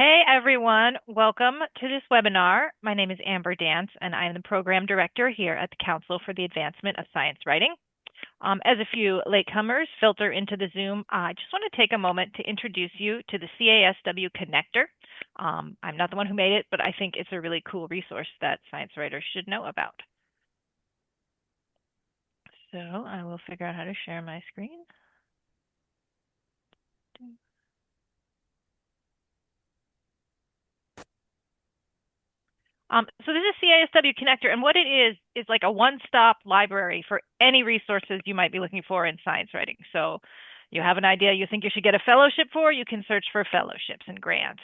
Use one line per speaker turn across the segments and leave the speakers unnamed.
Hey everyone, welcome to this webinar. My name is Amber Dance and I'm the Program Director here at the Council for the Advancement of Science Writing. As a few latecomers filter into the Zoom, I just want to take a moment to introduce you to the CASW Connector. I'm not the one who made it, but I think it's a really cool resource that science writers should know about. So I will figure out how to share my screen. So this is CASW Connector, and what it is like a one-stop library for any resources you might be looking for in science writing. So you have an idea you think you should get a fellowship for, you can search for fellowships and grants.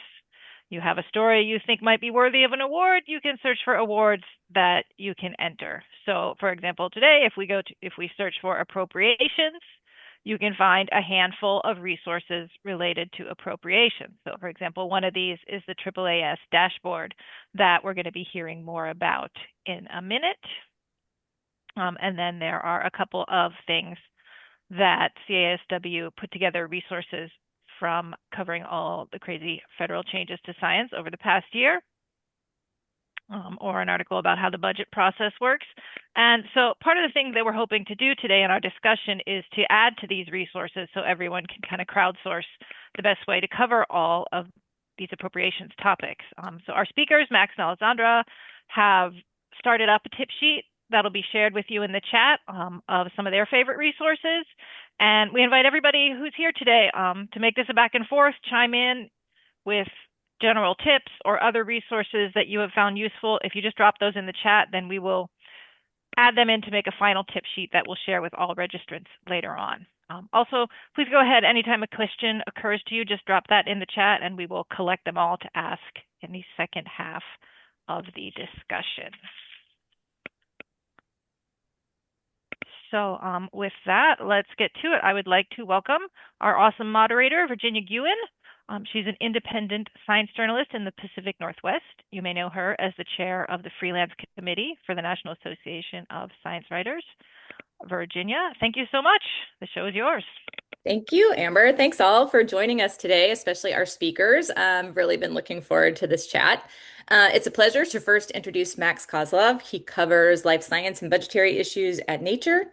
You have a story you think might be worthy of an award, you can search for awards that you can enter. So for example, today, if we search for appropriations, you can find a handful of resources related to appropriations. So for example, one of these is the AAAS dashboard that we're going to be hearing more about in a minute. And then there are a couple of things that CASW put together resources from covering all the crazy federal changes to science over the past year. Or an article about how the budget process works. And so part of the thing that we're hoping to do today in our discussion is to add to these resources so everyone can kind of crowdsource the best way to cover all of these appropriations topics. So our speakers, Max and Alessandra, have started up a tip sheet that'll be shared with you in the chat of some of their favorite resources. And we invite everybody who's here today to make this a back and forth, chime in with general tips or other resources that you have found useful. If you just drop those in the chat, then we will add them in to make a final tip sheet that we'll share with all registrants later on. Also, please go ahead anytime a question occurs to you, just drop that in the chat and we will collect them all to ask in the second half of the discussion. So with that, let's get to it. I would like to welcome our awesome moderator, Virginia Gewin. She's an independent science journalist in the Pacific Northwest. You may know her as the chair of the Freelance Committee for the National Association of Science Writers. Virginia, thank you so much. The show is yours.
Thank you, Amber. Thanks all for joining us today, especially our speakers. I've really been looking forward to this chat. It's a pleasure to first introduce Max Kozlov. He covers life science and budgetary issues at Nature.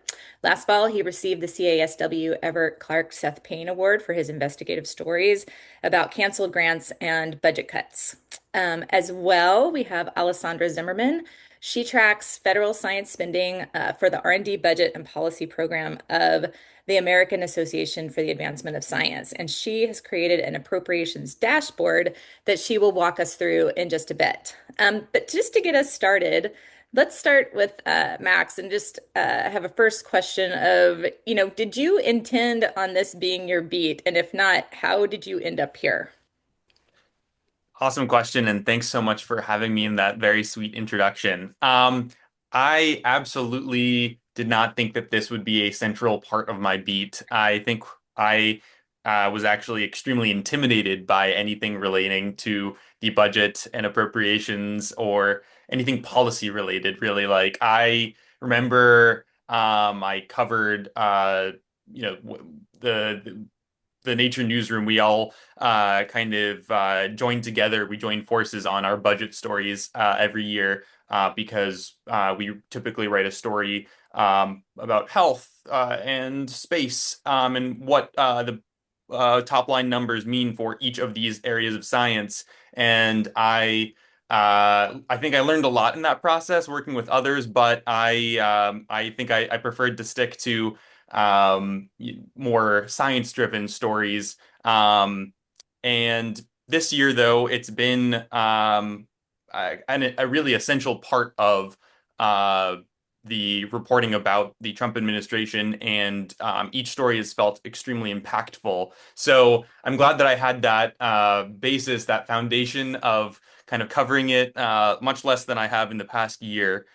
Last fall, he received the CASW Everett Clark Seth Payne Award for his investigative stories about canceled grants and budget cuts. As well, we have Alessandra Zimmermann. She tracks federal science spending for the R&D budget and policy program of the American Association for the Advancement of Science. And she has created an appropriations dashboard that she will walk us through in just a bit. But just to get us started, let's start with Max and just have a first question of, did you intend on this being your beat? And if not, how did you end up here?
Awesome question, and thanks so much for having me in that very sweet introduction. I absolutely did not think that this would be a central part of my beat. I think I was actually extremely intimidated by anything relating to the budget and appropriations or anything policy related, really. Like I remember I covered the the Nature newsroom, we all kind of joined together. We joined forces on our budget stories every year because we typically write a story about health and space and what the top line numbers mean for each of these areas of science. And I think I learned a lot in that process working with others, but I think I preferred to stick to more science-driven stories. And this year, though, it's been a really essential part of the reporting about the Trump administration, and each story has felt extremely impactful. So I'm glad that I had that basis, that foundation of kind of covering it much less than I have in the past year.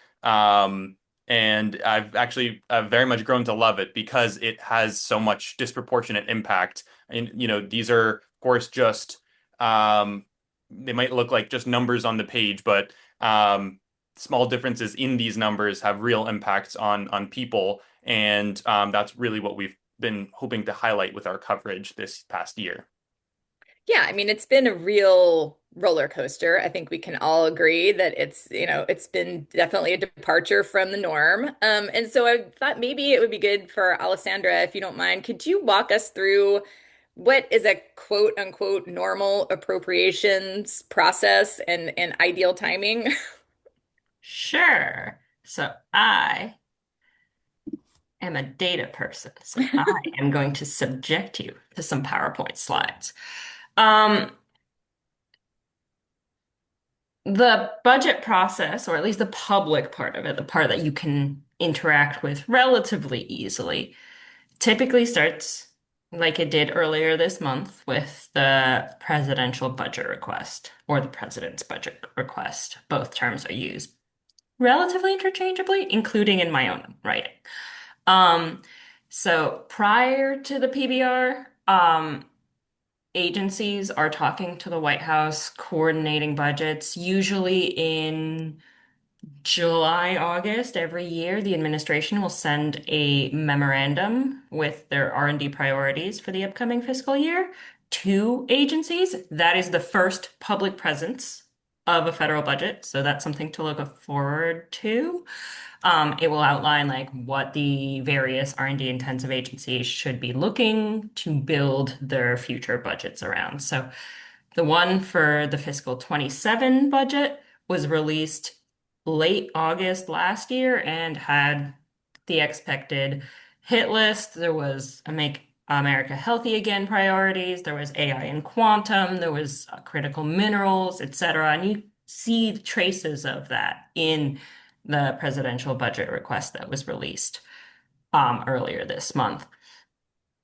And I've very much grown to love it because it has so much disproportionate impact. And, these are, of course, just they might look like just numbers on the page, but small differences in these numbers have real impacts on people. And that's really what we've been hoping to highlight with our coverage this past year.
Yeah, I mean, it's been a real roller coaster. I think we can all agree that it's been definitely a departure from the norm. And so I thought maybe it would be good for Alessandra, if you don't mind, could you walk us through what is a quote unquote normal appropriations process and ideal timing?
Sure. So I am a data person, so I am going to subject you to some PowerPoint slides. Um, the budget process, or at least the public part of it, the part that you can interact with relatively easily, typically starts like it did earlier this month with the presidential budget request or the president's budget request. Both terms are used relatively interchangeably, including in my own writing. Um, so prior to the PBR, agencies are talking to the White House, coordinating budgets, usually in July, August every year. The administration will send a memorandum with their R&D priorities for the upcoming fiscal year to agencies. That is the first public presence of a federal budget, so that's something to look forward to. It will outline like what the various R&D intensive agencies should be looking to build their future budgets around. So the one for the fiscal 27 budget was released late August last year and had the expected hit list. There was a Make America Healthy Again priorities, there was AI and quantum, there was critical minerals, etc. And you see traces of that in the presidential budget request that was released earlier this month.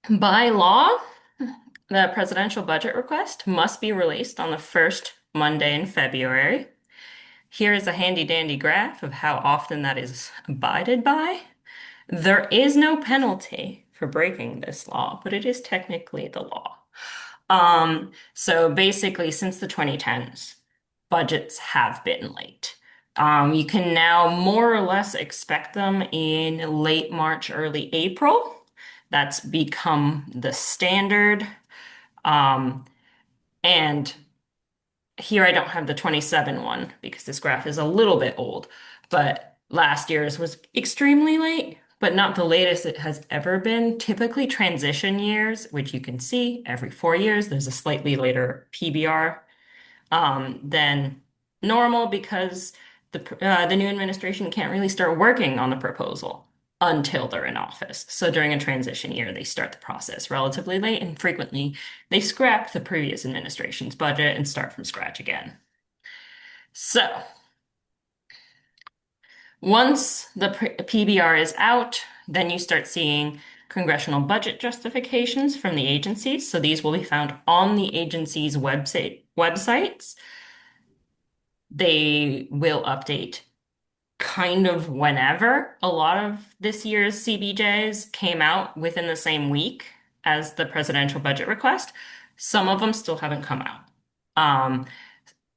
By law, the presidential budget request must be released on the first Monday in February. Here is a handy dandy graph of how often that is abided by. There is no penalty for breaking this law, but it is technically the law. So basically, since the 2010s, budgets have been late. You can now more or less expect them in late March, early April. That's become the standard. Um, and here I don't have the 27 one because this graph is a little bit old, but last year's was extremely late, but not the latest it has ever been. Typically transition years, which you can see every 4 years, there's a slightly later PBR than normal because the new administration can't really start working on the proposal until they're in office. So during a transition year, they start the process relatively late, and frequently they scrap the previous administration's budget and start from scratch again. So once the PBR is out, then you start seeing congressional budget justifications from the agencies. So these will be found on the agency's websites. They will update kind of whenever. A lot of this year's CBJs came out within the same week as the presidential budget request. Some of them still haven't come out. Um,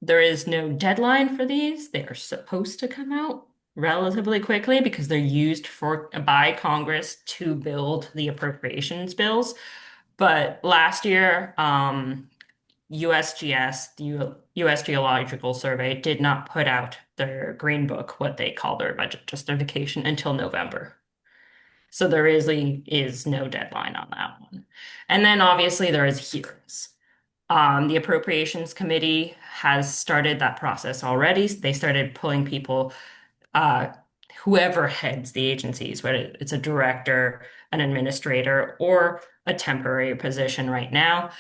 there is no deadline for these. They are supposed to come out relatively quickly because they're used by Congress to build the appropriations bills. But last year, USGS, the U.S. Geological Survey, did not put out their Green Book, what they call their budget justification, until November. So there is no deadline on that one. And then obviously there is hearings. The Appropriations Committee has started that process already. They started pulling people, whoever heads the agencies, whether it's a director, an administrator, or a temporary position right now.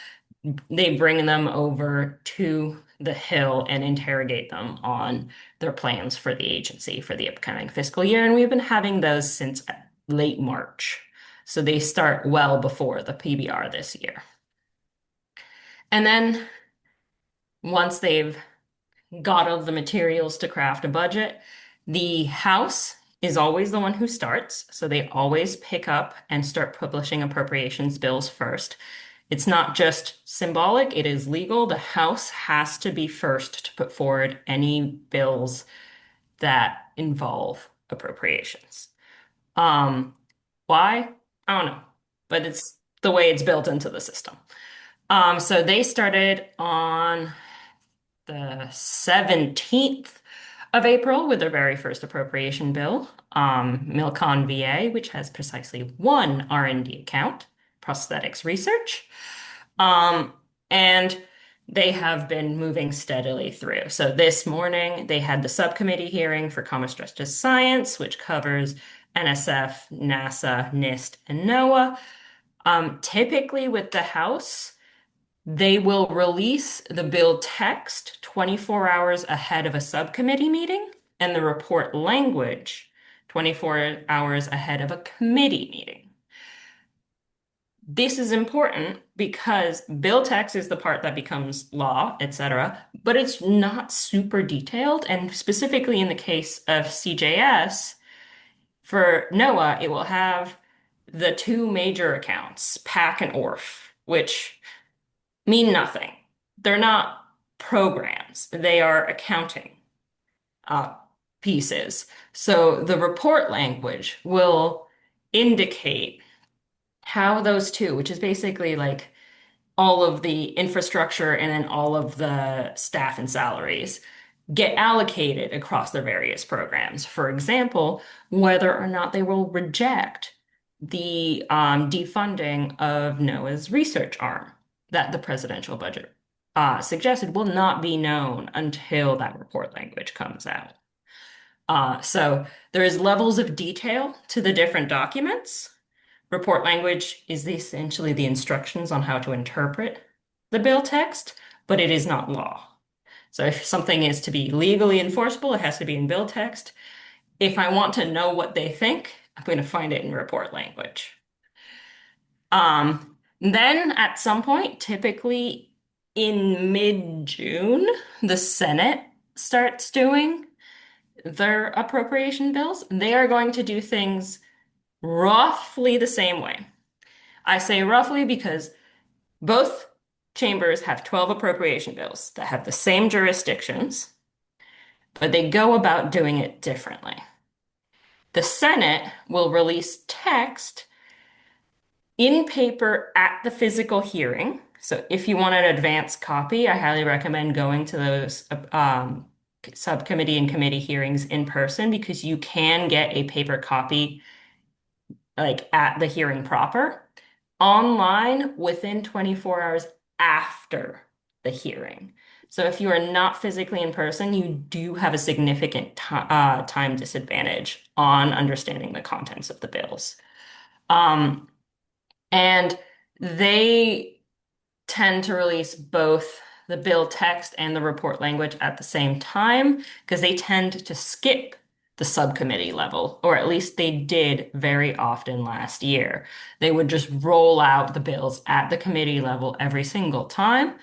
They bring them over to the Hill and interrogate them on their plans for the agency for the upcoming fiscal year. And we've been having those since late March. So they start well before the PBR this year. And then once they've got all the materials to craft a budget, the House is always the one who starts. So they always pick up and start publishing appropriations bills first. It's not just symbolic, it is legal. The House has to be first to put forward any bills that involve appropriations. Why? I don't know, but it's the way it's built into the system. So they started on the 17th of April with their very first appropriation bill, Milcon VA, which has precisely one R&D account, prosthetics research. And they have been moving steadily through. So this morning, they had the subcommittee hearing for Commerce, Justice, Science, which covers NSF, NASA, NIST, and NOAA. Typically with the House, they will release the bill text 24 hours ahead of a subcommittee meeting and the report language 24 hours ahead of a committee meeting. This is important because bill text is the part that becomes law, etc., but it's not super detailed. And specifically in the case of CJS, for NOAA, it will have the two major accounts, PAC and ORF, which mean nothing. They're not programs, they are accounting pieces. So the report language will indicate how those two, which is basically like all of the infrastructure and then all of the staff and salaries, get allocated across their various programs. For example, whether or not they will reject the defunding of NOAA's research arm that the presidential budget suggested will not be known until that report language comes out. So there is levels of detail to the different documents. Report language is essentially the instructions on how to interpret the bill text, but it is not law. So if something is to be legally enforceable, it has to be in bill text. If I want to know what they think, I'm going to find it in report language. Then at some point, typically in mid-June, the Senate starts doing their appropriation bills. They are going to do things roughly the same way. I say roughly because both chambers have 12 appropriation bills that have the same jurisdictions, but they go about doing it differently. The Senate will release text in paper at the physical hearing. So if you want an advanced copy, I highly recommend going to those subcommittee and committee hearings in person because you can get a paper copy like at the hearing proper, online within 24 hours after the hearing. So if you are not physically in person, you do have a significant time disadvantage on understanding the contents of the bills. And they tend to release both the bill text and the report language at the same time because they tend to skip the subcommittee level, or at least they did very often last year. They would just roll out the bills at the committee level every single time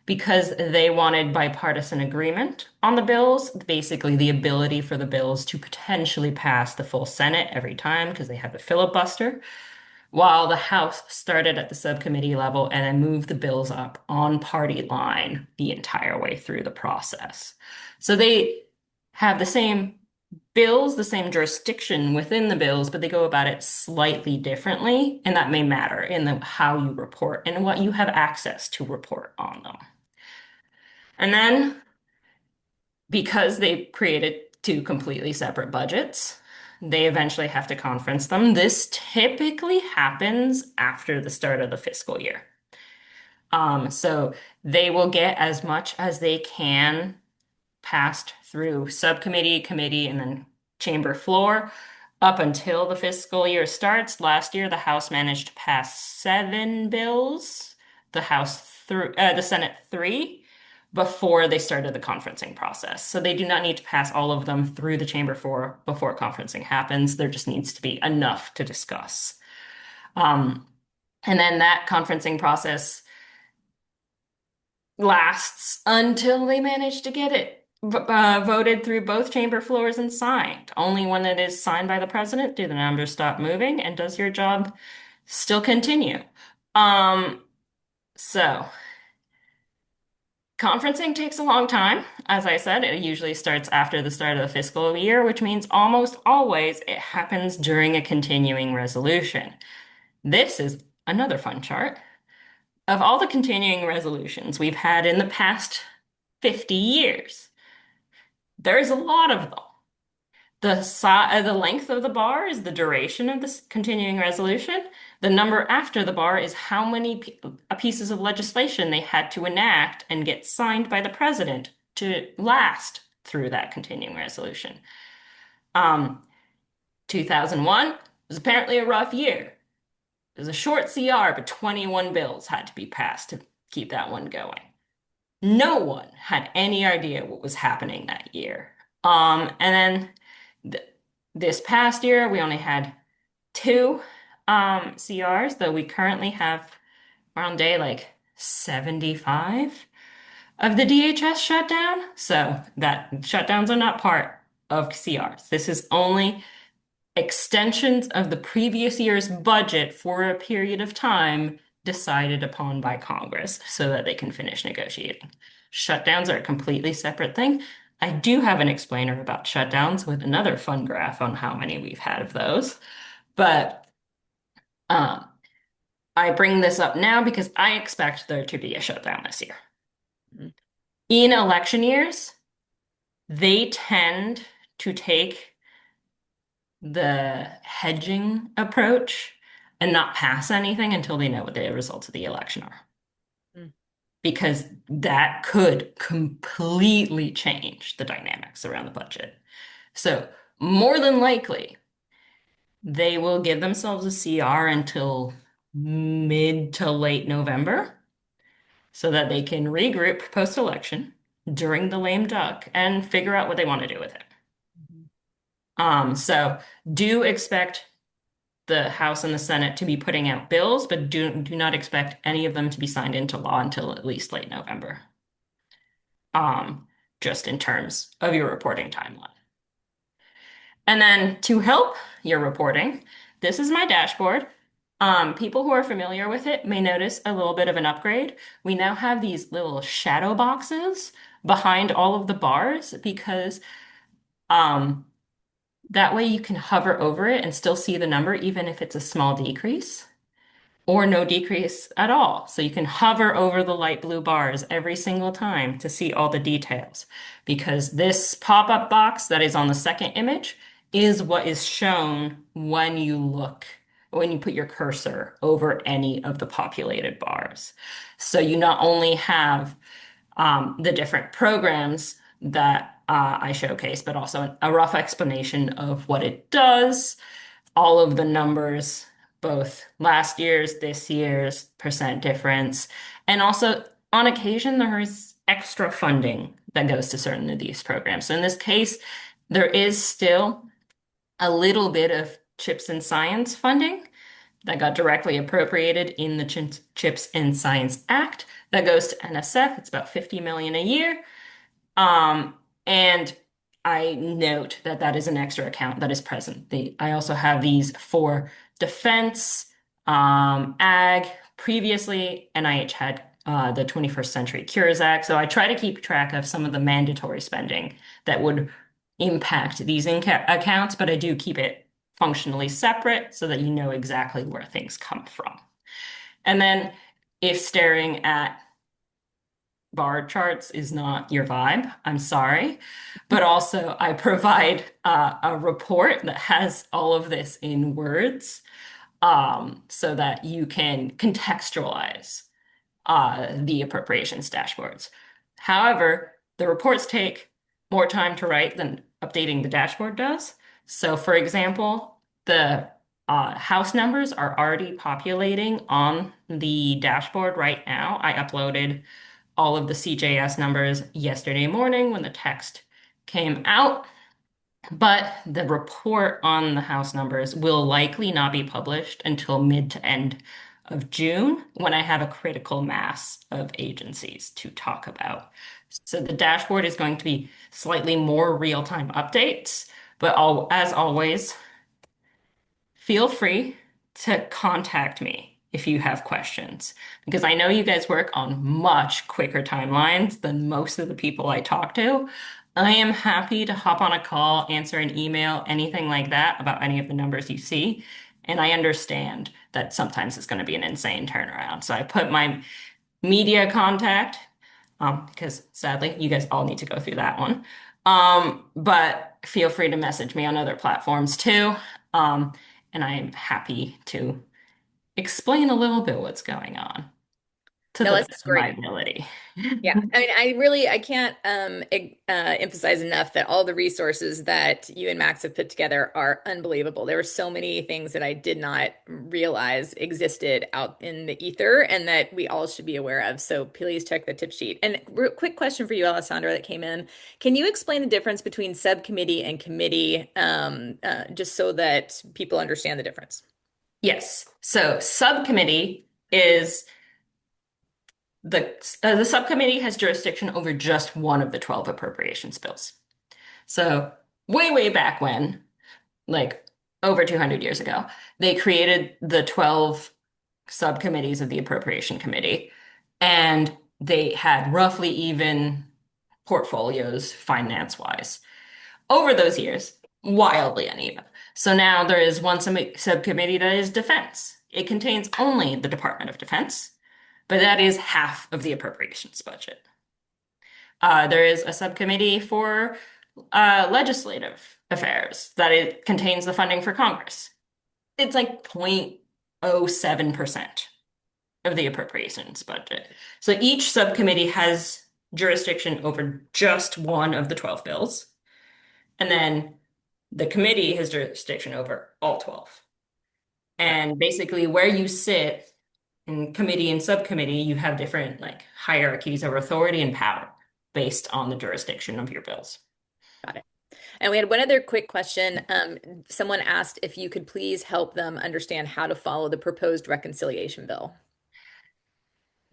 because they wanted bipartisan agreement on the bills, basically the ability for the bills to potentially pass the full Senate every time because they have a filibuster, while the House started at the subcommittee level and then moved the bills up on party line the entire way through the process. So they have the same bills, the same jurisdiction within the bills, but they go about it slightly differently, and that may matter in how you report and what you have access to report on them. And then, because they created two completely separate budgets, they eventually have to conference them. This typically happens after the start of the fiscal year. So they will get as much as they can passed through subcommittee, committee, and then chamber floor up until the fiscal year starts. Last year, the House managed to pass 7 bills, the Senate 3, before they started the conferencing process. So they do not need to pass all of them through the chamber floor before conferencing happens. There just needs to be enough to discuss. And then that conferencing process lasts until they manage to get it voted through both chamber floors and signed. Only when it is signed by the president do the numbers stop moving and does your job still continue. So conferencing takes a long time. As I said, it usually starts after the start of the fiscal year, which means almost always it happens during a continuing resolution. This is another fun chart. Of all the continuing resolutions we've had in the past 50 years. There's a lot of them. The length of the bar is the duration of this continuing resolution. The number after the bar is how many pieces of legislation they had to enact and get signed by the president to last through that continuing resolution. 2001 was apparently a rough year. It was a short CR, but 21 bills had to be passed to keep that one going. No one had any idea what was happening that year. And then this past year, we only had two CRs, though we currently have, we're on day like 75 of the DHS shutdown. So that shutdowns are not part of CRs. This is only extensions of the previous year's budget for a period of time decided upon by Congress so that they can finish negotiating. Shutdowns are a completely separate thing. I do have an explainer about shutdowns with another fun graph on how many we've had of those. But I bring this up now because I expect there to be a shutdown this year. In election years, they tend to take the hedging approach and not pass anything until they know what the results of the election are. Because that could completely change the dynamics around the budget. So more than likely, they will give themselves a CR until mid to late November so that they can regroup post-election during the lame duck and figure out what they want to do with it. So do expect the House and the Senate to be putting out bills, but do not expect any of them to be signed into law until at least late November. Just in terms of your reporting timeline. And then to help your reporting, this is my dashboard. People who are familiar with it may notice a little bit of an upgrade. We now have these little shadow boxes behind all of the bars because that way you can hover over it and still see the number even if it's a small decrease or no decrease at all. So you can hover over the light blue bars every single time to see all the details because this pop-up box that is on the second image is what is shown when you put your cursor over any of the populated bars. So you not only have the different programs that I showcase, but also a rough explanation of what it does, all of the numbers, both last year's, this year's, percent difference, and also on occasion there is extra funding that goes to certain of these programs. So in this case, there is still a little bit of CHIPS and Science funding that got directly appropriated in the CHIPS and Science Act that goes to NSF. It's about $50 million a year. And I note that that is an extra account that is present. I also have these for defense, ag. Previously, NIH had the 21st Century Cures Act. So I try to keep track of some of the mandatory spending that would impact these accounts, but I do keep it functionally separate so that you know exactly where things come from. And then if staring at bar charts is not your vibe, I'm sorry. But also I provide a report that has all of this in words so that you can contextualize the appropriations dashboards. However, the reports take more time to write than updating the dashboard does. So for example, the house numbers are already populating on the dashboard right now. I uploaded all of the CJS numbers yesterday morning when the text came out, but the report on the house numbers will likely not be published until mid to end of June when I have a critical mass of agencies to talk about. So the dashboard is going to be slightly more real-time updates, but as always, feel free to contact me if you have questions, because I know you guys work on much quicker timelines than most of the people I talk to. I am happy to hop on a call, answer an email, anything like that about any of the numbers you see. And I understand that sometimes it's going to be an insane turnaround. So I put my media contact because sadly, you guys all need to go through that one. But feel free to message me on other platforms too. Um, and I am happy to explain a little bit what's going on to
No,
the
this
best
is
of my
great.
ability.
Yeah, I mean, I can't emphasize enough that all the resources that you and Max have put together are unbelievable. There were so many things that I did not realize existed out in the ether and that we all should be aware of. So please check the tip sheet. And quick question for you, Alessandra, that came in. Can you explain the difference between subcommittee and committee, just so that people understand the difference?
Yes. So subcommittee is the subcommittee has jurisdiction over just one of the 12 appropriations bills. So way back when, like over 200 years ago, they created the 12 subcommittees of the Appropriation Committee, and they had roughly even portfolios finance-wise. Over those years, wildly uneven. So now there is one subcommittee that is defense. It contains only the Department of Defense, but that is half of the appropriations budget. There is a subcommittee for legislative affairs that it contains the funding for Congress. It's like 0.07% of the appropriations budget. So each subcommittee has jurisdiction over just one of the 12 bills. And then the committee has jurisdiction over all 12. And basically where you sit in committee and subcommittee, you have different like hierarchies of authority and power based on the jurisdiction of your bills.
Got it. And we had one other quick question. Someone asked if you could please help them understand how to follow the proposed reconciliation bill.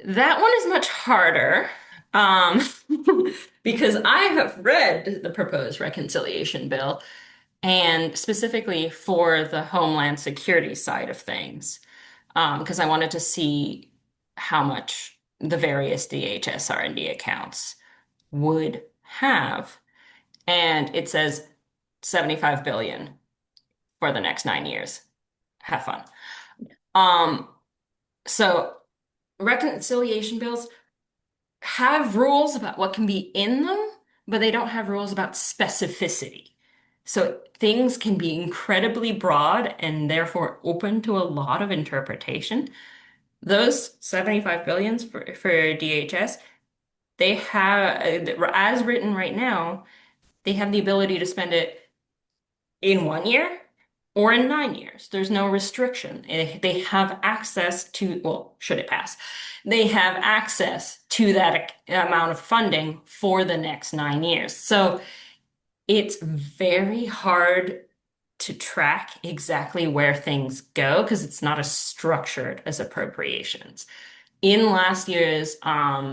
That one is much harder, um, because I have read the proposed reconciliation bill, and specifically for the Homeland Security side of things, because I wanted to see how much the various DHS R&D accounts would have. And it says 75 billion for the next 9 years. Have fun. Um, so reconciliation bills have rules about what can be in them, but they don't have rules about specificity. So things can be incredibly broad and therefore open to a lot of interpretation. Those 75 billions for DHS, they have, as written right now, they have the ability to spend it in 1 year or in 9 years. There's no restriction. They have access to, well, should it pass, they have access to that amount of funding for the next 9 years. So it's very hard to track exactly where things go because it's not as structured as appropriations. In last year's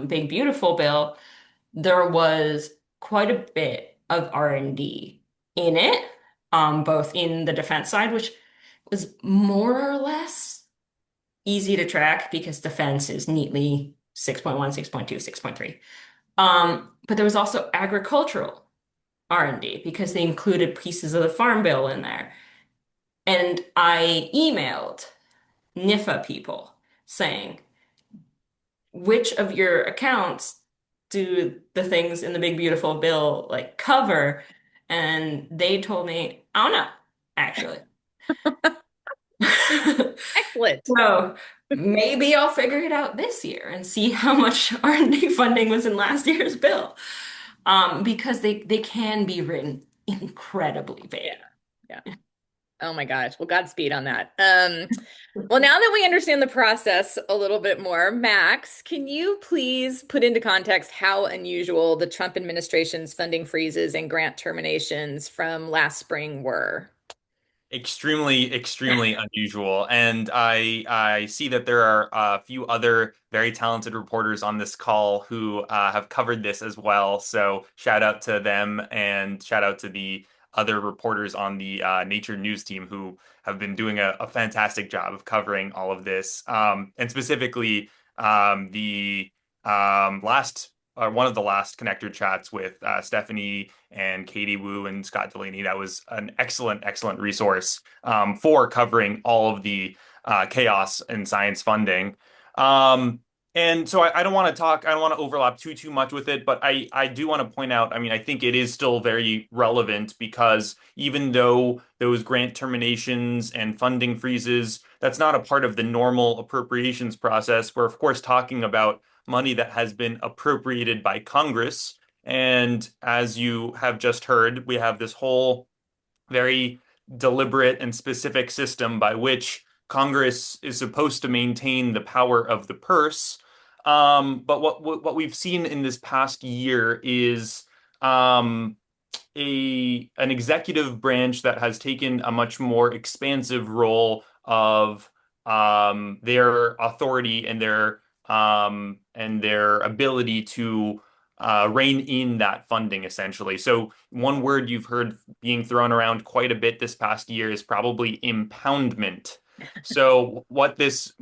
Big Beautiful Bill, there was quite a bit of R&D in it, both in the defense side, which was more or less easy to track because defense is neatly 6.1, 6.2, 6.3. But there was also agricultural R&D because they included pieces of the Farm Bill in there. And I emailed NIFA people saying, which of your accounts do the things in the Big Beautiful Bill like cover? And they told me, I don't know, actually.
Excellent.
So maybe I'll figure it out this year and see how much R&D funding was in last year's bill. Because they can be written incredibly vague.
Yeah. Oh my gosh. Well, Godspeed on that. Well, now that we understand the process a little bit more, Max, can you please put into context how unusual the Trump administration's funding freezes and grant terminations from last spring were?
Extremely unusual. And I see that there are a few other very talented reporters on this call who have covered this as well. So shout out to them and shout out to the other reporters on the Nature News team who have been doing a fantastic job of covering all of this. And specifically the last one of the last connector chats with Stephanie and Katie Wu and Scott Delaney. That was an excellent resource for covering all of the chaos in science funding. And so I don't want to talk, I don't want to overlap too much with it, but I do want to point out, I mean, I think it is still very relevant because even though those grant terminations and funding freezes, that's not a part of the normal appropriations process. We're of course talking about money that has been appropriated by Congress. And as you have just heard, we have this whole very deliberate and specific system by which Congress is supposed to maintain the power of the purse. But what we've seen in this past year is um, a an executive branch that has taken a much more expansive role of their authority and their ability to rein in that funding, essentially. So one word you've heard being thrown around quite a bit this past year is probably impoundment. So what this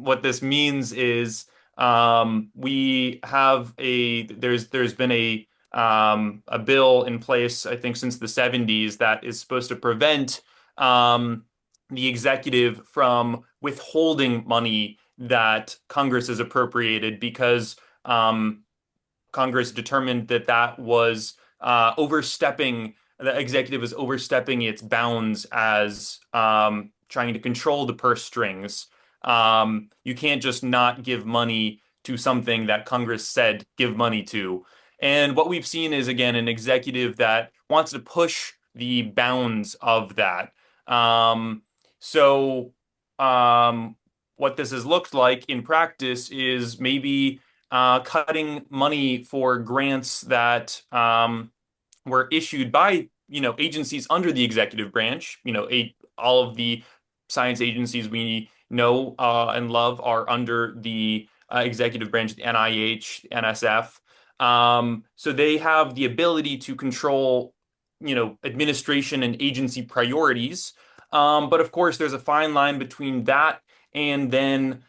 means is we have there's been a bill in place, I think, since the 70s that is supposed to prevent the executive from withholding money that Congress has appropriated because Congress determined that that was overstepping, the executive was overstepping its bounds as trying to control the purse strings. You can't just not give money to something that Congress said give money to. And what we've seen is, again, an executive that wants to push the bounds of that. So, what this has looked like in practice is maybe cutting money for grants that were issued by, agencies under the executive branch. All of the science agencies we know and love are under the executive branch, the NIH, NSF. So they have the ability to control, administration and agency priorities. But of course, there's a fine line between that and then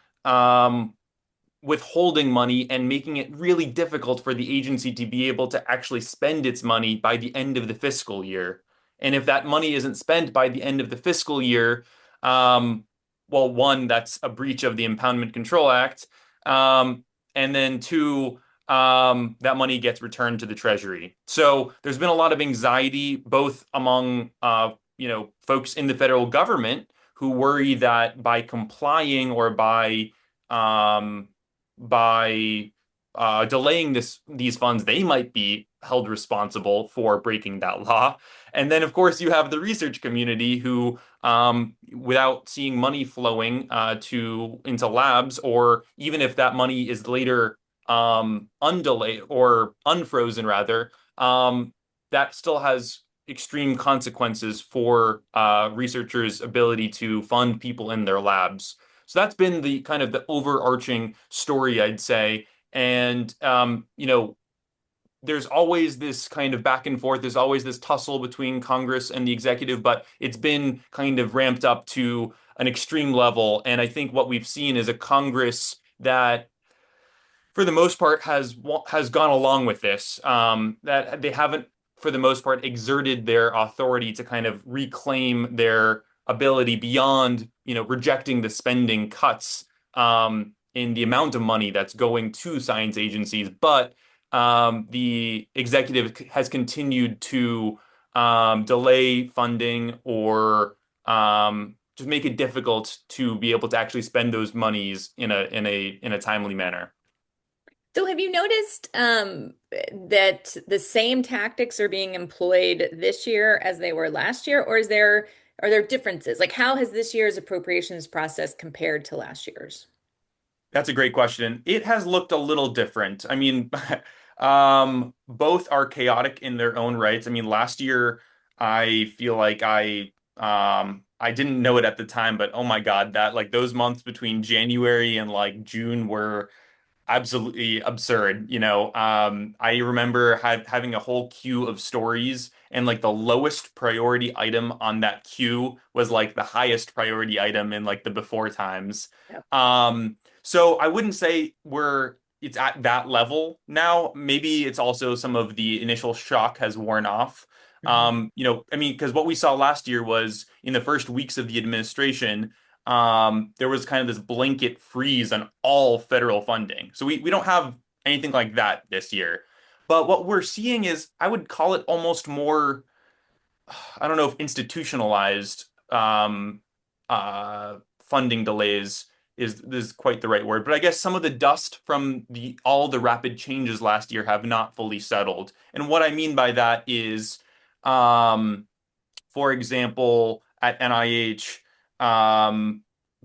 withholding money and making it really difficult for the agency to be able to actually spend its money by the end of the fiscal year. And if that money isn't spent by the end of the fiscal year, well, one, that's a breach of the Impoundment Control Act. And then two, that money gets returned to the Treasury. So there's been a lot of anxiety, both among folks in the federal government who worry that by complying or um, by delaying these funds, they might be held responsible for breaking that law. And then, of course, you have the research community who, without seeing money flowing into labs, or even if that money is later undelayed or unfrozen, rather, that still has extreme consequences for researchers' ability to fund people in their labs. So that's been the kind of the overarching story, I'd say. And there's always this kind of back and forth. There's always this tussle between Congress and the executive, but it's been kind of ramped up to an extreme level. And I think what we've seen is a Congress that, for the most part, has gone along with this. That they haven't, for the most part, exerted their authority to kind of reclaim their ability beyond, rejecting the spending cuts in the amount of money that's going to science agencies. But the executive has continued to delay funding or just make it difficult to be able to actually spend those monies in a timely manner.
So have you noticed that the same tactics are being employed this year as they were last year, or are there differences? Like how has this year's appropriations process compared to last year's?
That's a great question. It has looked a little different. I mean, both are chaotic in their own rights. I mean, last year, I feel like I didn't know it at the time, but oh my God, that like those months between January and like June were absolutely absurd. I remember having a whole queue of stories, and like the lowest priority item on that queue was like the highest priority item in like the before times.
Yep.
So I wouldn't say it's at that level now. Maybe it's also some of the initial shock has worn off.
Mhm.
I mean, because what we saw last year was in the first weeks of the administration, there was kind of this blanket freeze on all federal funding. So we don't have anything like that this year. But what we're seeing is, I would call it almost more, I don't know if institutionalized funding delays is quite the right word, but I guess some of the dust from the all the rapid changes last year have not fully settled. And what I mean by that is, um, for example, at NIH,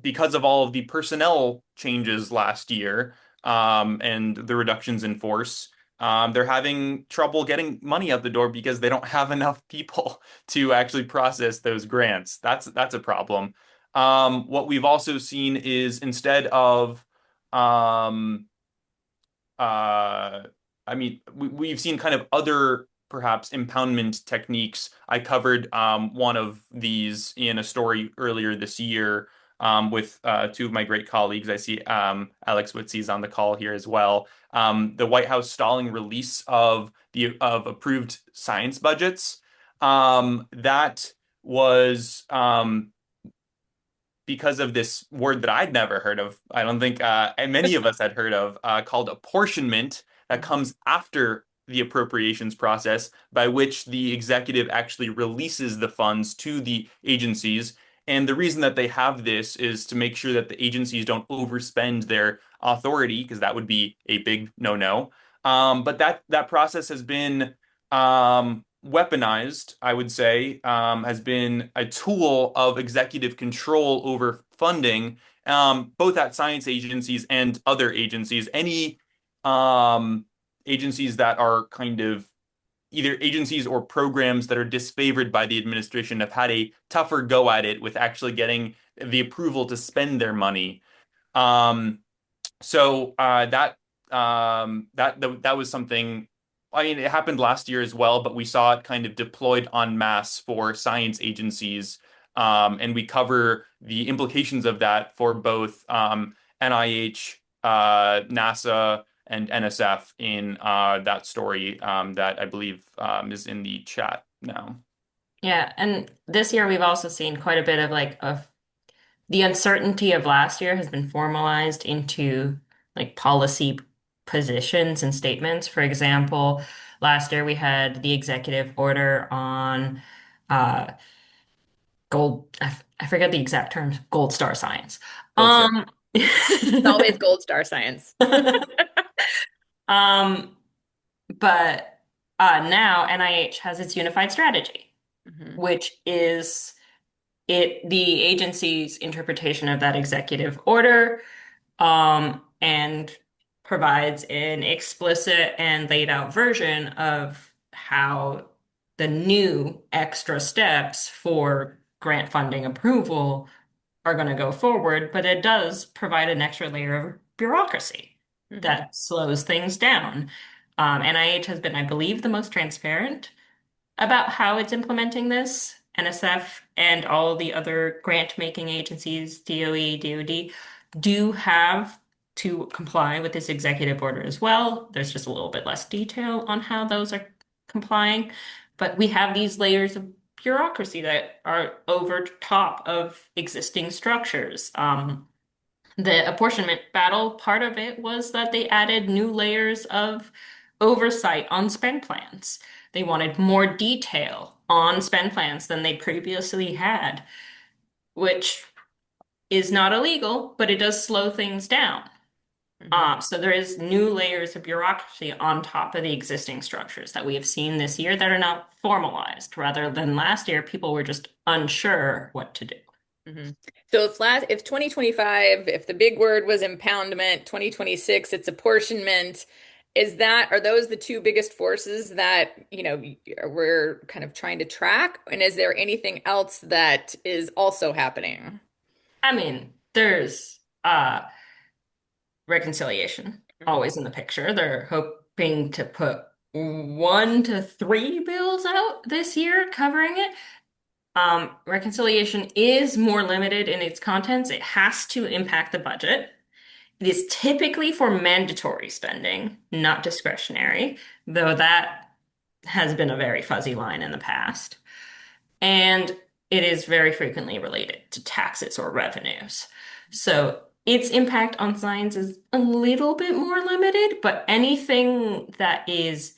because of all of the personnel changes last year, and the reductions in force, they're having trouble getting money out the door because they don't have enough people to actually process those grants. That's a problem. What we've also seen is, instead of um, uh, I mean, we've seen kind of other perhaps impoundment techniques. I covered one of these in a story earlier this year, with two of my great colleagues. I see Alex Witzy's on the call here as well. The White House stalling release of approved science budgets. That was because of this word that I'd never heard of. I don't think many of us had heard of, called apportionment, that comes after the appropriations process, by which the executive actually releases the funds to the agencies. And the reason that they have this is to make sure that the agencies don't overspend their authority, because that would be a big no-no. But that process has been weaponized, I would say, has been a tool of executive control over funding, both at science agencies and other agencies. Any agencies that are kind of either agencies or programs that are disfavored by the administration have had a tougher go at it with actually getting the approval to spend their money. Um, that was something. I mean, it happened last year as well, but we saw it kind of deployed en masse for science agencies, and we cover the implications of that for both NIH, NASA, and NSF in that story, that I believe is in the chat now.
Yeah, and this year we've also seen quite a bit of the uncertainty of last year has been formalized into policy positions and statements. For example, last year we had the executive order on uh, I forget the exact terms, gold star science.
Gold star.
It's always gold star science.
Um, but now NIH has its unified strategy, which is the agency's interpretation of that executive order, and provides an explicit and laid out version of how the new extra steps for grant funding approval are going to go forward, but it does provide an extra layer of bureaucracy that slows things down. NIH has been, I believe, the most transparent about how it's implementing this. NSF and all the other grant-making agencies, DOE, DoD, do have to comply with this executive order as well. There's just a little bit less detail on how those are complying, but we have these layers of bureaucracy that are over top of existing structures. The apportionment battle, part of it was that they added new layers of oversight on spend plans. They wanted more detail on spend plans than they previously had, which is not illegal, but it does slow things down. So there is new layers of bureaucracy on top of the existing structures that we have seen this year that are now formalized, rather than last year, people were just unsure what to do.
So if 2025, if the big word was impoundment, 2026, it's apportionment. Are those the two biggest forces that, we're kind of trying to track? And is there anything else that is also happening?
I mean, there's reconciliation always in the picture. They're hoping to put 1 to 3 bills out this year covering it. Reconciliation is more limited in its contents. It has to impact the budget. It is typically for mandatory spending, not discretionary, though that has been a very fuzzy line in the past. And it is very frequently related to taxes or revenues. So its impact on science is a little bit more limited, but any funded that is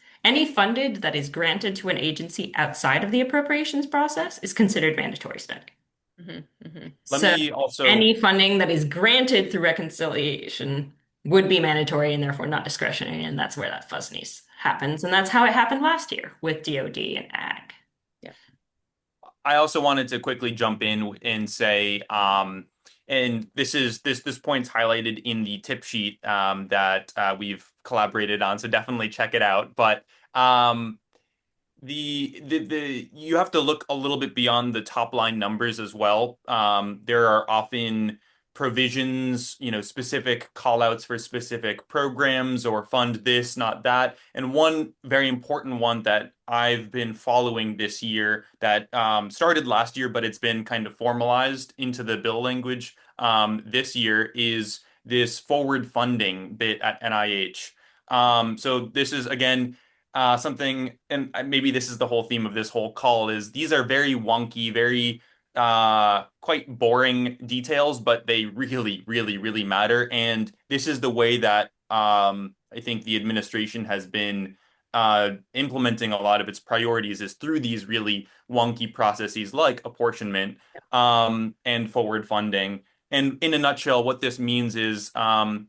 granted to an agency outside of the appropriations process is considered mandatory spending.
Hmm. Hmm.
Let
So
me also
any funding that is granted through reconciliation would be mandatory and therefore not discretionary, and that's where that fuzziness happens. And that's how it happened last year with DoD and Ag.
Yeah.
I also wanted to quickly jump in and say, and this point's highlighted in the tip sheet that we've collaborated on, so definitely check it out. But the you have to look a little bit beyond the top line numbers as well. There are often provisions, specific call outs for specific programs or fund this, not that. And one very important one that I've been following this year that started last year, but it's been kind of formalized into the bill language this year is this forward funding bit at NIH. So this is again something, and maybe this is the whole theme of this whole call, is these are very wonky, very quite boring details, but they really, really, really matter. And this is the way that I think the administration has been implementing a lot of its priorities is through these really wonky processes like apportionment and forward funding. And in a nutshell, what this means is the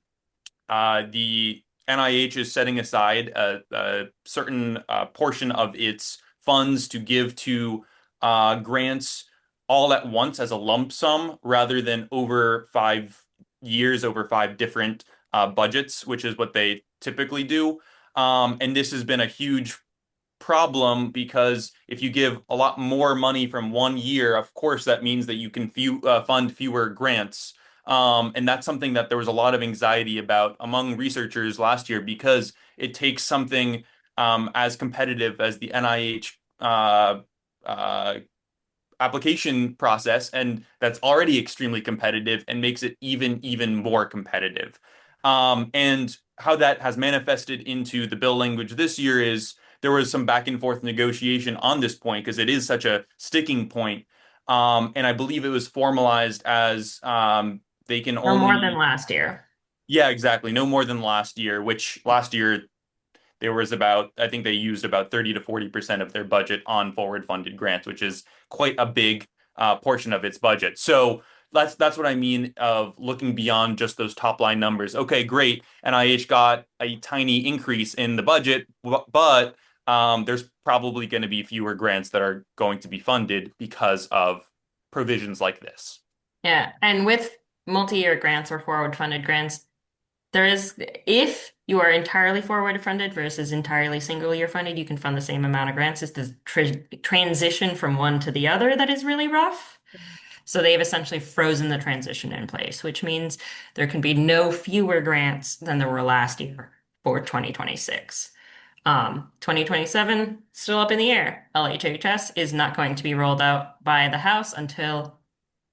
NIH is setting aside a certain portion of its funds to give to grants all at once as a lump sum rather than over 5 years, over five different budgets, which is what they typically do. And this has been a huge problem because if you give a lot more money from one year, of course, that means that you can fund fewer grants. And that's something that there was a lot of anxiety about among researchers last year because it takes something as competitive as the NIH uh, application process, and that's already extremely competitive and makes it even more competitive. And how that has manifested into the bill language this year is there was some back and forth negotiation on this point because it is such a sticking point. And I believe it was formalized as they can
No more than
only,
last year.
yeah, exactly, no more than last year, which last year there was about, I think they used about 30 to 40% of their budget on forward funded grants, which is quite a big portion of its budget. So that's what I mean of looking beyond just those top line numbers. Okay, great. NIH got a tiny increase in the budget, but there's probably going to be fewer grants that are going to be funded because of provisions like this.
Yeah, and with multi-year grants or forward funded grants, there is, if you are entirely forward funded versus entirely single year funded, you can fund the same amount of grants. It's the transition from one to the other that is really rough. So they've essentially frozen the transition in place, which means there can be no fewer grants than there were last year for 2026. 2027, still up in the air. LHHS is not going to be rolled out by the House until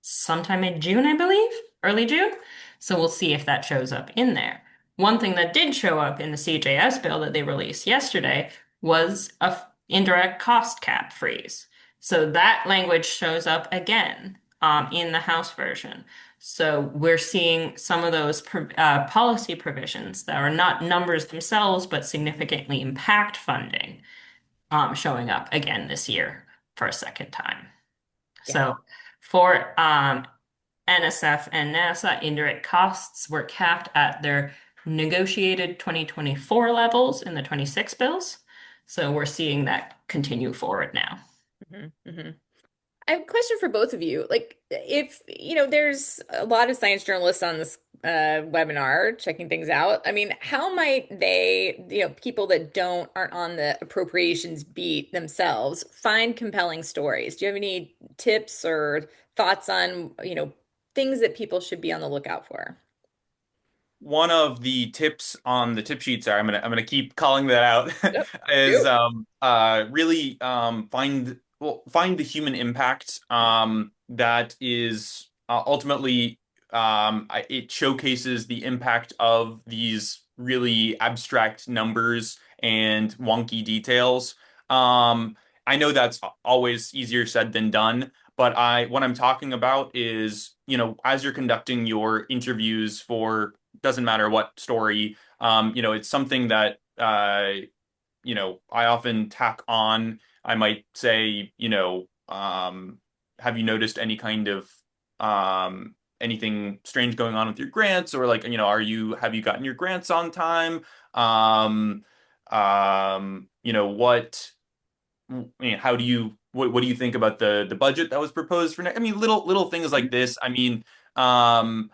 sometime in June, I believe, early June. So we'll see if that shows up in there. One thing that did show up in the CJS bill that they released yesterday was a indirect cost cap freeze. So that language shows up again in the House version. So we're seeing some of those policy provisions that are not numbers themselves, but significantly impact funding showing up again this year for a second time.
Yeah.
So for NSF and NASA, indirect costs were capped at their negotiated 2024 levels in the 26 bills. So we're seeing that continue forward now.
Hmm. Hmm. I have a question for both of you. Like, if, there's a lot of science journalists on this webinar checking things out. I mean, how might they, people that aren't on the appropriations beat themselves find compelling stories? Do you have any tips or thoughts on, things that people should be on the lookout for?
One of the tips on the tip sheets are I'm gonna keep calling that out
Yep.
is
Do.
really find the human impact that is ultimately it showcases the impact of these really abstract numbers and wonky details. I know that's always easier said than done, But what I'm talking about is, as you're conducting your interviews for, doesn't matter what story, it's something that, I often tack on. I might say, have you noticed any kind of anything strange going on with your grants, or like, have you gotten your grants on time? Um, what, how do you, what do you think about the budget that was proposed for next? I mean, little things like this. I mean, um,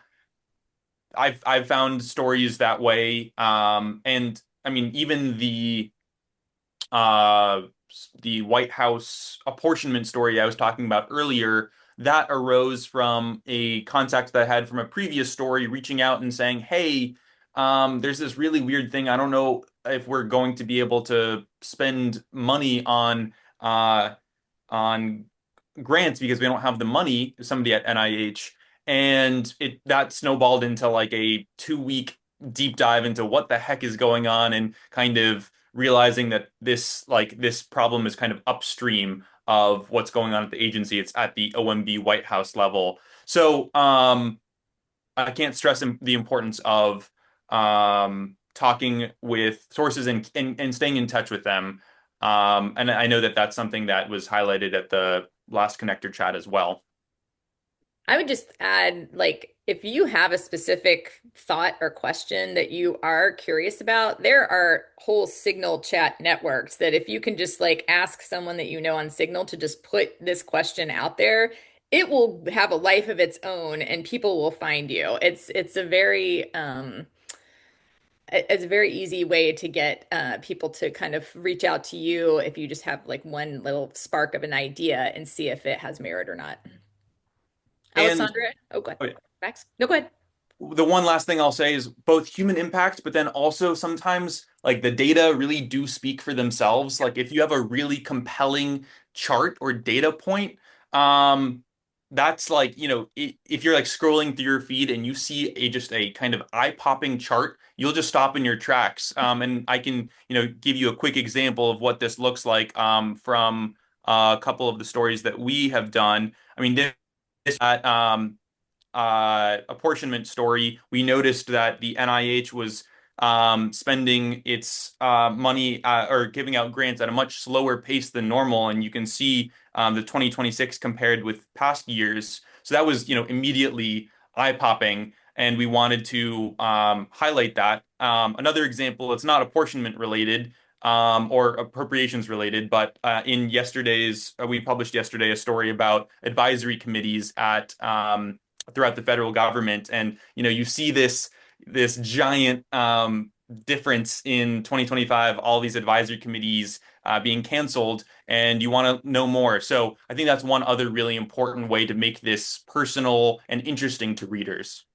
I've found stories that way, and I mean, even uh, the White House apportionment story I was talking about earlier, that arose from a contact that I had from a previous story reaching out and saying, hey, there's this really weird thing. I don't know if we're going to be able to spend money uh, on grants because we don't have the money, somebody at NIH. And that snowballed into like a 2 week deep dive into what the heck is going on, and kind of realizing that this problem is kind of upstream of what's going on at the agency. It's at the OMB White House level. So I can't stress the importance of talking with sources, and staying in touch with them. And I know that that's something that was highlighted at the last connector chat as well.
I would just add, like, if you have a specific thought or question that you are curious about, there are whole Signal chat networks that if you can just like ask someone that you know on Signal to just put this question out there, it will have a life of its own and people will find you. It's a very easy way to get people to kind of reach out to you if you just have like one little spark of an idea and see if it has merit or not.
And
Alessandra, oh, go ahead.
oh, yeah.
Max, no, go ahead.
The one last thing I'll say is both human impact, but then also sometimes like the data really do speak for themselves. Like if you have a really compelling chart or data point, that's like, if you're like scrolling through your feed and you see just a kind of eye-popping chart, you'll just stop in your tracks. And I can, give you a quick example of what this looks like from a couple of the stories that we have done. I mean, this apportionment story, we noticed that the NIH was spending its money, or giving out grants at a much slower pace than normal. And you can see the 2026 compared with past years. So that was, immediately eye-popping. And we wanted to highlight that. Another example, it's not apportionment related, or appropriations related, but we published yesterday a story about advisory committees at throughout the federal government. And you see this giant difference in 2025, all these advisory committees being canceled, and you want to know more. So I think that's one other really important way to make this personal and interesting to readers.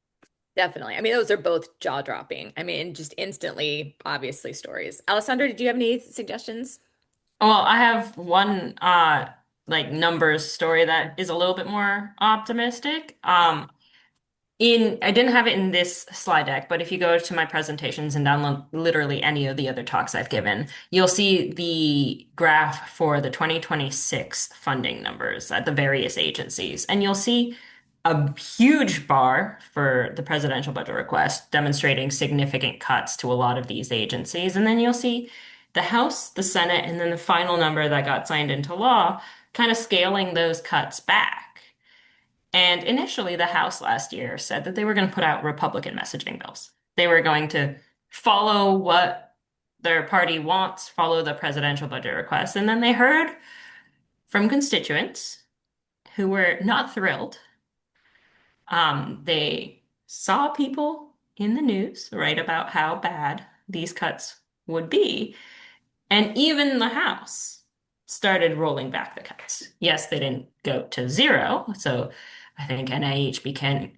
Definitely. I mean, those are both jaw-dropping. I mean, just instantly, obviously, stories. Alessandra, did you have any suggestions?
Well, I have one like numbers story that is a little bit more optimistic. In I didn't have it in this slide deck, but if you go to my presentations and download literally any of the other talks I've given, you'll see the graph for the 2026 funding numbers at the various agencies. And you'll see a huge bar for the presidential budget request demonstrating significant cuts to a lot of these agencies. And then you'll see the House, the Senate, and then the final number that got signed into law kind of scaling those cuts back. And initially, the House last year said that they were going to put out Republican messaging bills. They were going to follow what their party wants, follow the presidential budget request. And then they heard from constituents who were not thrilled. They saw people in the news write about how bad these cuts would be. And even the House started rolling back the cuts. Yes, they didn't go to zero. So I think NIH became,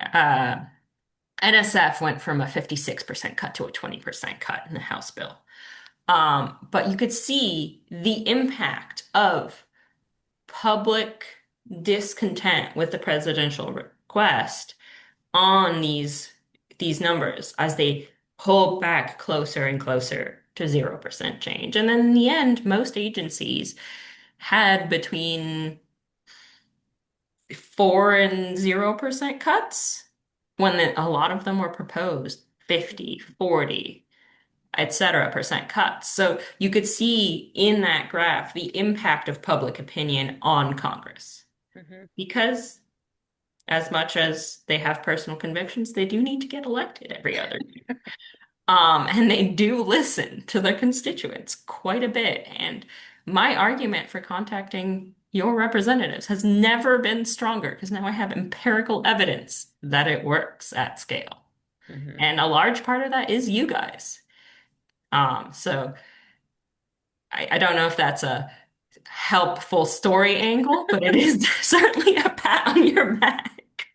NSF went from a 56% cut to a 20% cut in the House bill. But you could see the impact of public discontent with the presidential request on these numbers as they pulled back closer and closer to 0% change. And then in the end, most agencies had between 4 and 0% cuts when a lot of them were proposed 50, 40, etc. percent cuts. So you could see in that graph the impact of public opinion on Congress
Mhm.
because as much as they have personal convictions, they do need to get elected every other year. And they do listen to their constituents quite a bit. And my argument for contacting your representatives has never been stronger because now I have empirical evidence that it works at scale.
Mhm.
And a large part of that is you guys. So I don't know if that's a helpful story angle, but it is certainly a pat on your back.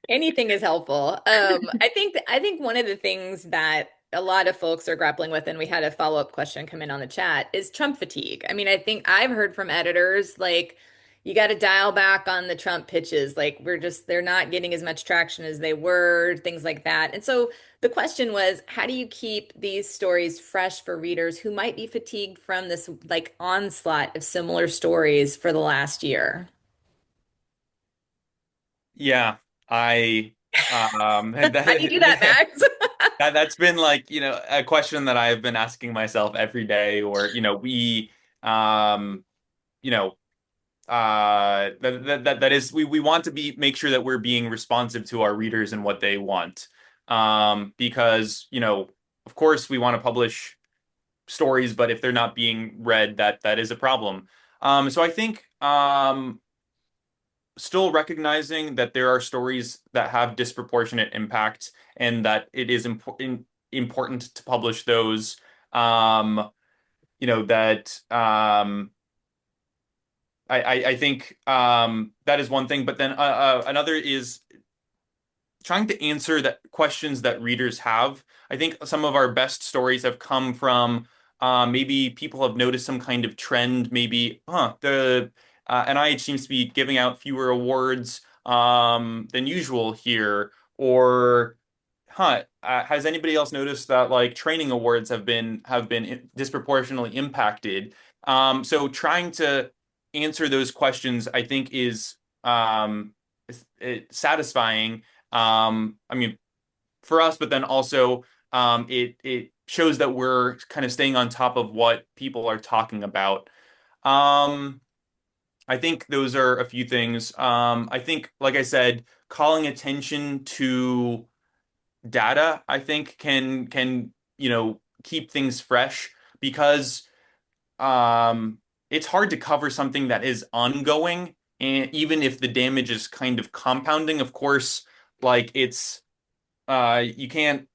Anything is helpful. I think one of the things that a lot of folks are grappling with, and we had a follow-up question come in on the chat, is Trump fatigue. I mean, I think I've heard from editors like you got to dial back on the Trump pitches. Like they're not getting as much traction as they were, things like that. And so the question was, how do you keep these stories fresh for readers who might be fatigued from this like onslaught of similar stories for the last year?
Yeah, I
How do you do that, Max?
that's been like, a question that I've been asking myself every day, or, you know, that is we want to make sure that we're being responsive to our readers and what they want. Because, of course we want to publish stories, but if they're not being read, that is a problem. So I think still recognizing that there are stories that have disproportionate impact and that it is important to publish those. That I think that is one thing, but then another is trying to answer that questions that readers have. I think some of our best stories have come from maybe people have noticed some kind of trend. Maybe, the NIH seems to be giving out fewer awards than usual here, or has anybody else noticed that like training awards have been disproportionately impacted? So trying to answer those questions, I think, is satisfying. I mean, for us, but then also it shows that we're kind of staying on top of what people are talking about. Um, I think those are a few things. I think, like I said, calling attention to data, I think can keep things fresh because it's hard to cover something that is ongoing, and even if the damage is kind of compounding, of course, like you can't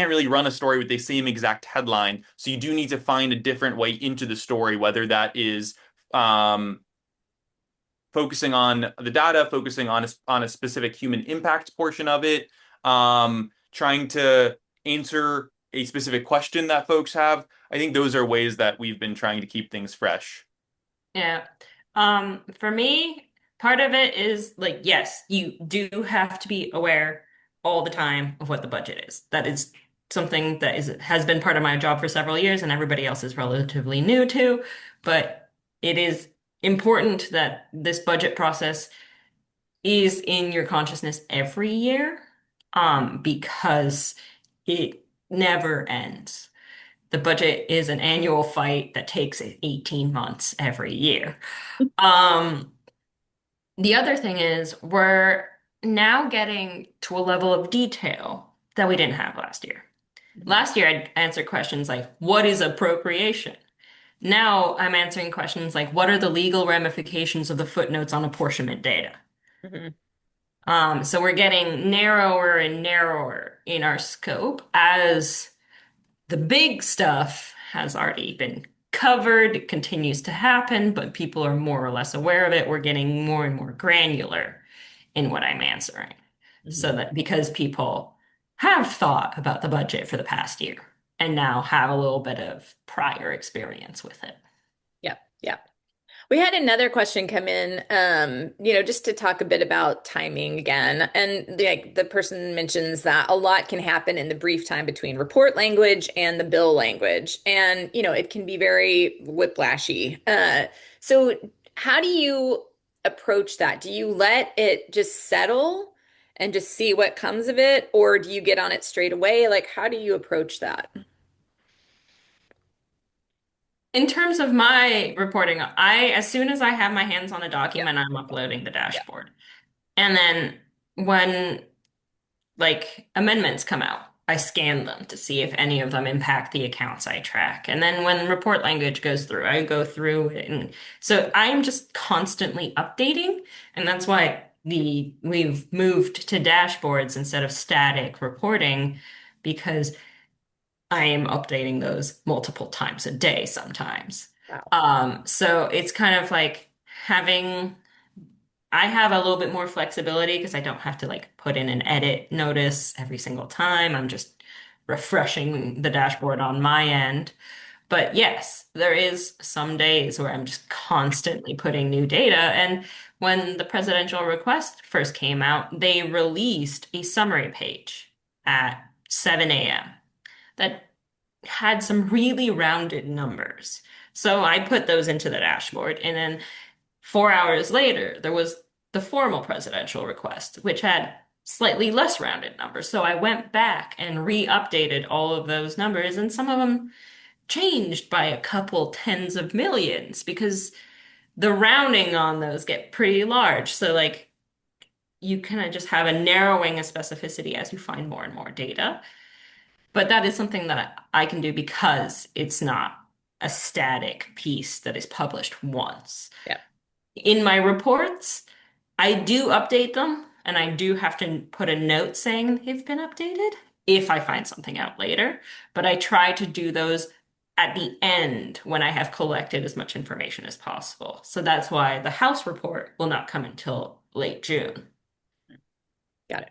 really run a story with the same exact headline. So you do need to find a different way into the story, whether that is um, focusing on the data, focusing on a specific human impact portion of it, trying to answer a specific question that folks have. I think those are ways that we've been trying to keep things fresh.
Yeah. For me, part of it is like, yes, you do have to be aware all the time of what the budget is. That is something that has been part of my job for several years and everybody else is relatively new to, but it is important that this budget process is in your consciousness every year, because it never ends. The budget is an annual fight that takes 18 months every year. Um, the other thing is we're now getting to a level of detail that we didn't have last year. Last year, I'd answer questions like, what is appropriation? Now I'm answering questions like, what are the legal ramifications of the footnotes on apportionment data?
Mhm.
So we're getting narrower and narrower in our scope as the big stuff has already been covered, it continues to happen, but people are more or less aware of it. We're getting more and more granular in what I'm answering. So
Mhm.
that because people have thought about the budget for the past year and now have a little bit of prior experience with it.
Yep. Yep. We had another question come in, just to talk a bit about timing again. And the person mentions that a lot can happen in the brief time between report language and the bill language. And, it can be very whiplashy. So how do you approach that? Do you let it just settle and just see what comes of it, or do you get on it straight away? Like, how do you approach that?
In terms of my reporting, as soon as I have my hands on a
Yeah,
document, I'm uploading the
yeah.
dashboard. And then when like amendments come out, I scan them to see if any of them impact the accounts I track. And then when report language goes through, I go through it. And so I'm just constantly updating. And that's why we've moved to dashboards instead of static reporting, because I am updating those multiple times a day sometimes.
Wow.
So it's kind of like having I have a little bit more flexibility because I don't have to like put in an edit notice every single time. I'm just refreshing the dashboard on my end. But yes, there is some days where I'm just constantly putting new data. And when the presidential request first came out, they released a summary page at 7 a.m. that had some really rounded numbers. So I put those into the dashboard, and then 4 hours later, there was the formal presidential request, which had slightly less rounded numbers. So I went back and re-updated all of those numbers, and some of them changed by a couple tens of millions because the rounding on those get pretty large. So like you kind of just have a narrowing of specificity as you find more and more data. But that is something that I can do because it's not a static piece that is published once.
Yeah.
In my reports, I do update them, and I do have to put a note saying they've been updated if I find something out later. But I try to do those at the end when I have collected as much information as possible. So that's why the House report will not come until late June.
Got it.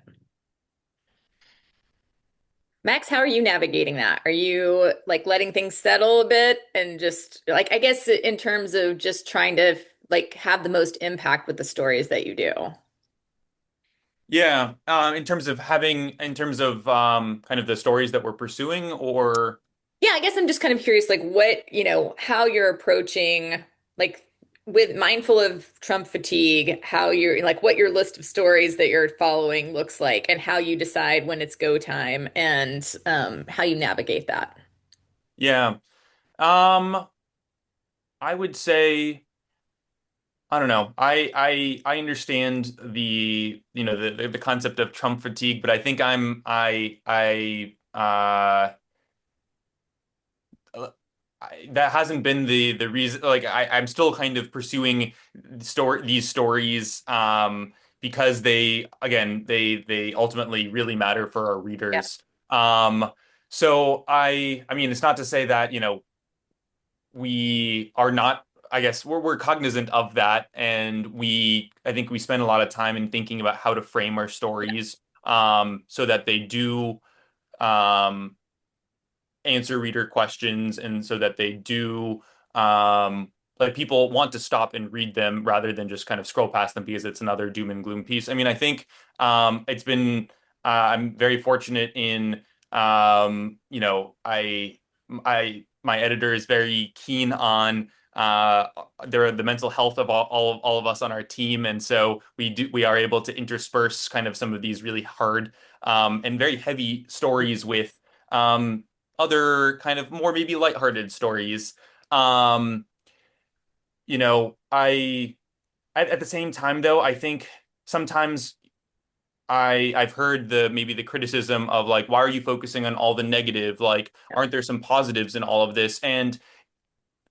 Max, how are you navigating that? Are you like letting things settle a bit and just like, I guess in terms of just trying to like have the most impact with the stories that you do?
Yeah, in terms of kind of the stories that we're pursuing, or
Yeah, I guess I'm just kind of curious, like what, how you're approaching, like with mindful of Trump fatigue, how you're like what your list of stories that you're following looks like, and how you decide when it's go time, and how you navigate that.
yeah. Um, I would say I don't know. I understand the concept of Trump fatigue, but I think that hasn't been the reason. Like I'm still kind of pursuing these stories because they ultimately really matter for our
Yeah.
readers. Um, so I mean it's not to say that we are not. I guess we're cognizant of that, and I think we spend a lot of time in thinking about how to frame our stories so that they do um, answer reader questions, and so that they do like people want to stop and read them rather than just kind of scroll past them because it's another doom and gloom piece. I mean, I think it's been I'm very fortunate in my editor is very keen on the mental health of all of us on our team, and so we are able to intersperse kind of some of these really hard and very heavy stories with um, other kind of more maybe lighthearted stories. Um, I at the same time though, I think sometimes I've heard maybe the criticism of like, why are you focusing on all the negative? Like, aren't there some positives in all of this? And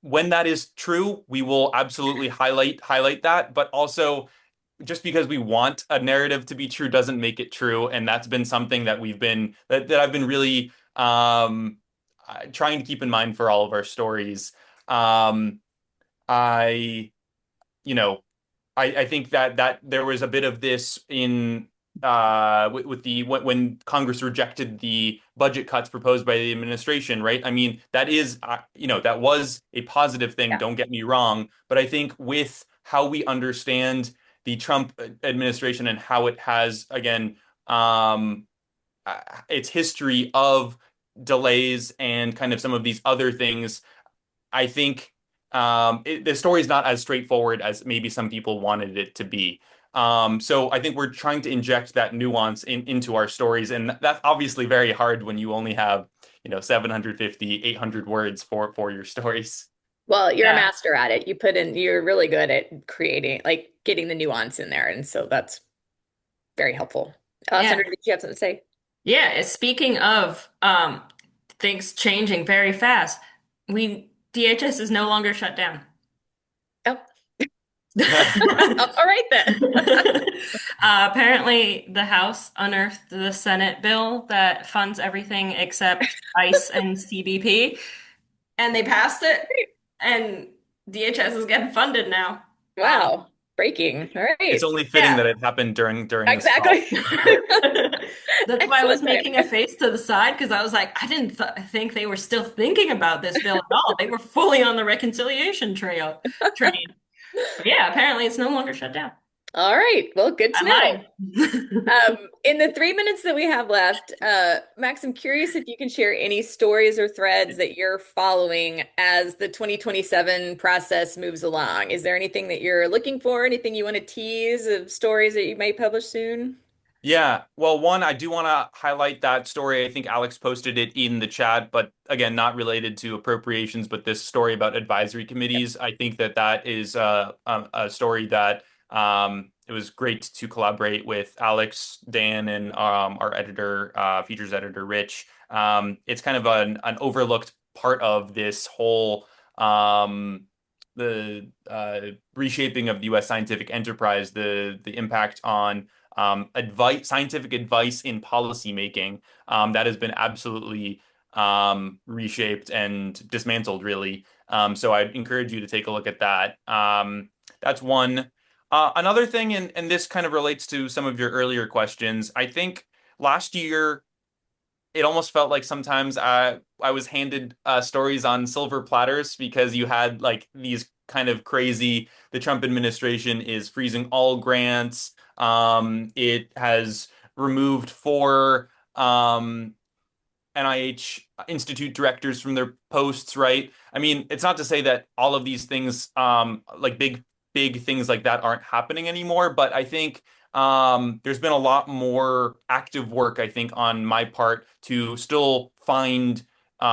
when that is true, we will absolutely highlight that, but also just because we want a narrative to be true doesn't make it true. And that's been something that that I've been really trying to keep in mind for all of our stories. Um, I, you know, I think that there was a bit of this in with the when Congress rejected the budget cuts proposed by the administration, right? I mean, that is that was a positive thing,
Yeah.
don't get me wrong, but I think with how we understand the Trump administration and how it has again um its history of delays and kind of some of these other things, I think the story is not as straightforward as maybe some people wanted it to be. So I think we're trying to inject that nuance into our stories, and that's obviously very hard when you only have, 750, 800 words for your stories.
Well, you're a
Yeah.
master at it. You're really good at creating, like getting the nuance in there. And so that's very helpful.
Yeah.
Sandra, did you have something to say?
Yeah, speaking of things changing very fast, DHS is no longer shut down.
Oh, all right then.
Apparently, the House unearthed the Senate bill that funds everything except ICE and CBP, and they passed it, and DHS is getting funded now.
Wow. Breaking. All
It's
right.
only fitting
Yeah.
that it happened during this call.
Exactly.
That's why I was
Excellent
making
timing.
a face to the side because I was like, I didn't th think they were still thinking about this bill at all. They were fully on the reconciliation train. But yeah, apparently it's no longer shut down.
All right. Well, good to
I'm
know.
lying.
In the 3 minutes that we have left, Max, I'm curious if you can share any stories or threads that you're following as the 2027 process moves along. Is there anything that you're looking for? Anything you want to tease of stories that you may publish soon?
Yeah, well, one, I do want to highlight that story. I think Alex posted it in the chat, but again, not related to appropriations, but this story about advisory committees. I think that that is a story that it was great to collaborate with Alex, Dan, and our editor, features editor, Rich. It's kind of an overlooked part of this whole the reshaping of the U.S. scientific enterprise, the impact on scientific advice in policymaking, that has been absolutely reshaped and dismantled, really. So I'd encourage you to take a look at that. That's one. Another thing, and this kind of relates to some of your earlier questions. I think last year it almost felt like sometimes I was handed stories on silver platters because you had like these kind of crazy, the Trump administration is freezing all grants. It has removed four NIH institute directors from their posts, right? I mean, it's not to say that all of these things, like big things like that aren't happening anymore, but I think there's been a lot more active work, I think, on my part to still find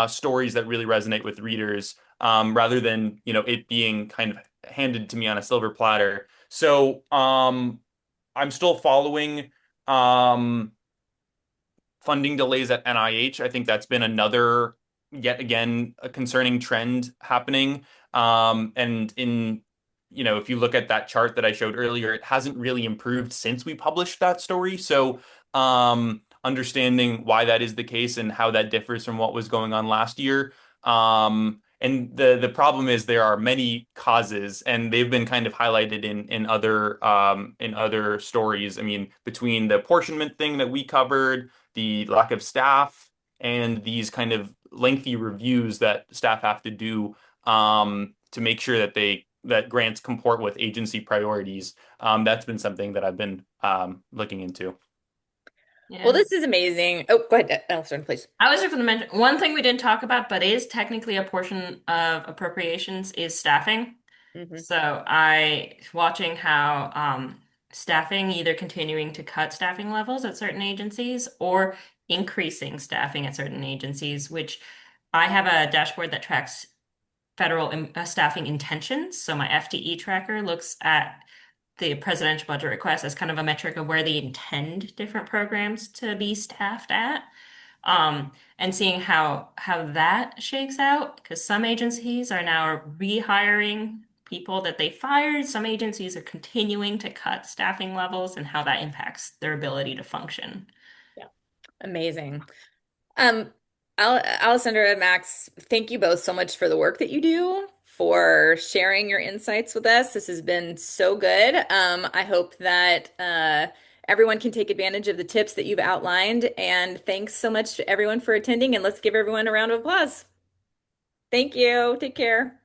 stories that really resonate with readers, rather than, it being kind of handed to me on a silver platter. So I'm still following funding delays at NIH. I think that's been another, yet again, a concerning trend happening. And if you look at that chart that I showed earlier, it hasn't really improved since we published that story. So, understanding why that is the case and how that differs from what was going on last year. And the problem is there are many causes, and they've been kind of highlighted in other stories. I mean, between the apportionment thing that we covered, the lack of staff, and these kind of lengthy reviews that staff have to do to make sure that grants comport with agency priorities. That's been something that I've been looking into.
Well,
Yeah.
this is amazing. Oh, go ahead, Alessandra, please.
I was just going to mention one thing we didn't talk about, but is technically a portion of appropriations is staffing.
Hmm.
So I watching how staffing either continuing to cut staffing levels at certain agencies or increasing staffing at certain agencies, which I have a dashboard that tracks federal staffing intentions. So my FTE tracker looks at the presidential budget request as kind of a metric of where they intend different programs to be staffed at. And seeing how that shakes out, because some agencies are now rehiring people that they fired, some agencies are continuing to cut staffing levels, and how that impacts their ability to function.
Yeah. Amazing. Um, Alessandra and Max, thank you both so much for the work that you do, for sharing your insights with us. This has been so good. I hope that everyone can take advantage of the tips that you've outlined. And thanks so much to everyone for attending. And let's give everyone a round of applause. Thank you. Take care.